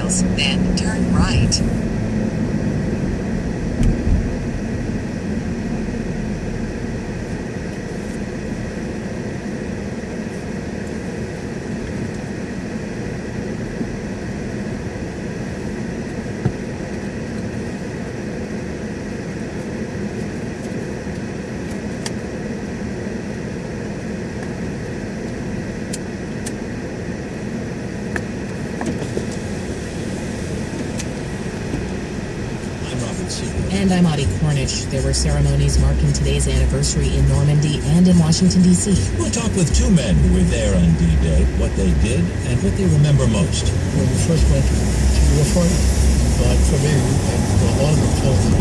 miles, then turn right. And I'm Audie Cornish. There were ceremonies marking today's anniversary in Normandy and in Washington, D.C. We'll talk with two men who were there on D-Day, what they did and what they remember most. When we first went to the front, like for me, and a lot of them told me,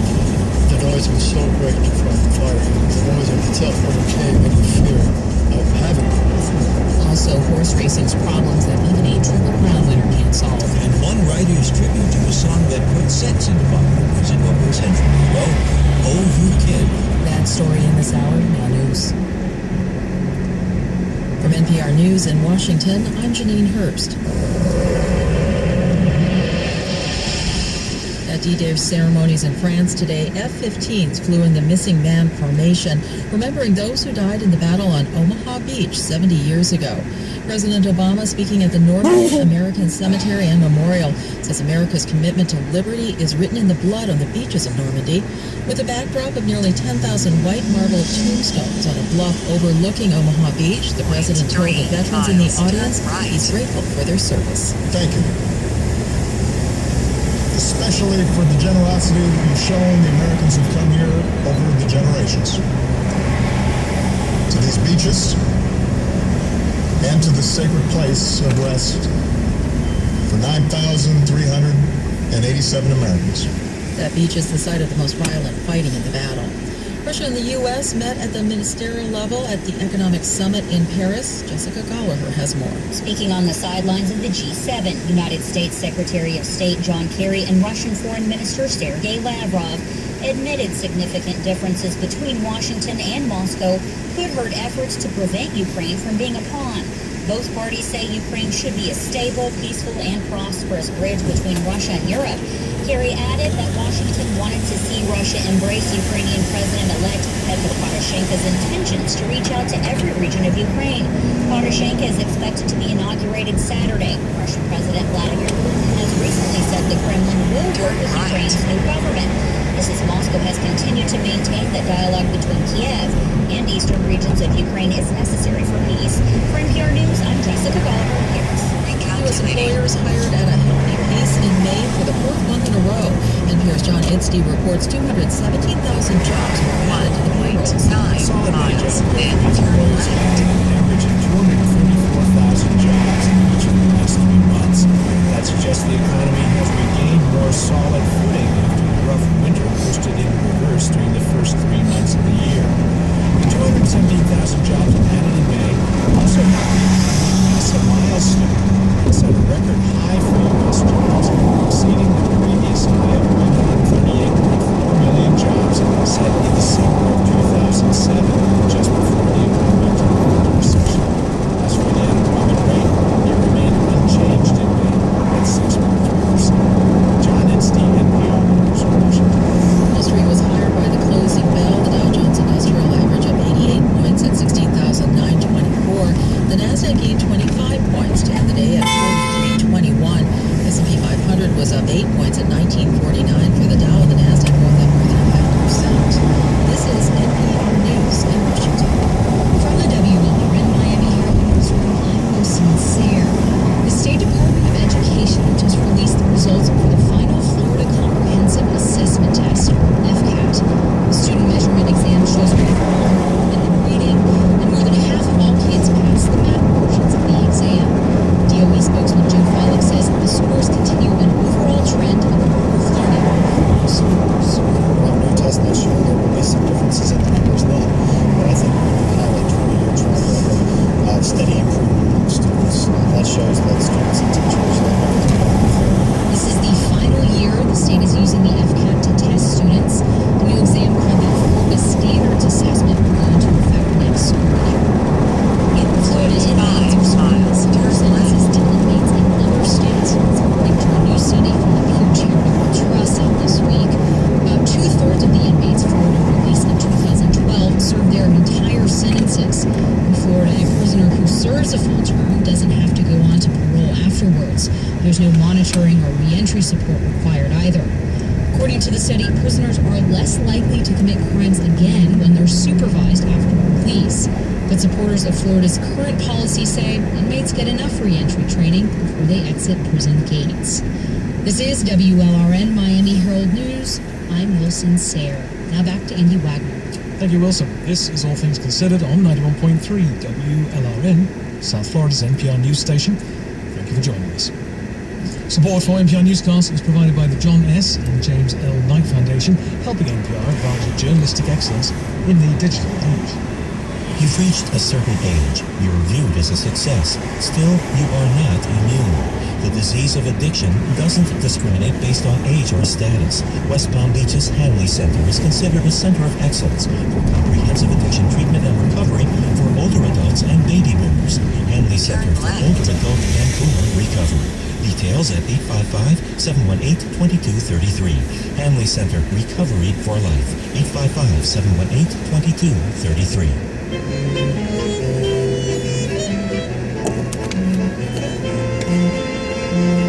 the noise was so great from the fire. The noise of itself overcame any fear of having it. Also, horse racing's problems that even a Triple Crown winner can't solve. And one writer's tribute to a song that put sex into popular music over a century ago, Oh You Kid. That story in this hour, now news. From NPR News in Washington, I'm Janine Herbst. At D-Day ceremonies in France today, F-15s flew in the Missing Man formation, remembering those who died in the battle on Omaha Beach 70 years ago. President Obama, speaking at the Northern American Cemetery and Memorial, says America's commitment to liberty is written in the blood on the beaches of Normandy. With a backdrop of nearly 10,000 white marble tombstones on a bluff overlooking Omaha Beach, the president told the veterans in the audience he's grateful for their service. Thank you. Especially for the generosity that you've shown the Americans who've come here over the generations. To these beaches and to the sacred place of rest for 9,387 Americans. That beach is the site of the most violent fighting in the battle. Russia and the U.S. met at the ministerial level at the Economic Summit in Paris. Jessica Gallagher has more. Speaking on the sidelines of the G7, United States Secretary of State John Kerry and Russian Foreign Minister Sergei Lavrov admitted significant differences between Washington and Moscow could hurt efforts to prevent Ukraine from being a pawn. Both parties say Ukraine should be a stable, peaceful, and prosperous bridge between Russia and Europe. Kerry added that Washington wanted to see Russia embrace Ukrainian President-elect Petro Poroshenko's intentions to reach out to every region of Ukraine. Poroshenko is expected to be inaugurated Saturday. Russian President Vladimir Putin has recently said the Kremlin will work with Ukraine's new government. This as Moscow has continued to maintain that dialogue between Kiev and eastern regions of Ukraine is necessary for peace. For NPR News, I'm Jessica Gallagher, Paris. U.S. employers hired at a healthy pace in May for the fourth month in a row. NPR's John Edstein reports 217,000 jobs were added to the payroll. 9 miles, then turn right. Averaging 244,000 jobs in each of the last 3 months. That suggests the economy has regained more solid footing after the rough winter pushed it in reverse during the first 3 months of the year. The 217,000 jobs added in May also pass a milestone. It's a record high for U.S. jobs, exceeding the previous high of 138.4 million jobs set in December of 2007, just before the economy took a recession. As for the unemployment rate, it remained unchanged in May at 6.3%. John Edstein, NPR News, Washington. Wall Street was higher by the closing bell. The Dow Jones Industrial average up 88 points at 16,924. The Nasdaq gained 25 points to end the day at 43.21. S&P 500 was up 8 points at 1949 for the Dow and the Nasdaq both up more than 0.5%. This is NPR News in Washington. From the W. Lauren Miami Herald Newsroom, I'm Lucy Sayre. The State Department of Education just released the results for the final Florida Comprehensive Assessment Test, or FCAT. The student measurement exam shows remarkable improvement in reading, and more than half of all kids passed the math portions of the exam. DOE spokesman Joe Frolic says the scores continue an overall trend of improved learning. reentry support required either. According to the study, prisoners are less likely to commit crimes again when they're supervised after release. But supporters of Florida's current policy say inmates get enough reentry training before they exit prison gates. This is WLRN Miami Herald News. I'm Wilson Sayre. Now back to Andy Wagner. Thank you, Wilson. This is All Things Considered on 91.3 WLRN, South Florida's NPR news station. Thank you for joining us. Support for NPR Newscast is provided by the John S. and James L. Knight Foundation, helping NPR advance journalistic excellence in the digital age. You've reached a certain age. You're viewed as a success. Still, you are not immune. The disease of addiction doesn't discriminate based on age or status. West Palm Beach's Hanley Center is considered a center of excellence for comprehensive addiction treatment and recovery for older adults and baby boomers. Hanley Center for older adult and boomer recovery. Details at 855-718-2233. Hanley Center, Recovery for Life. 855-718-2233.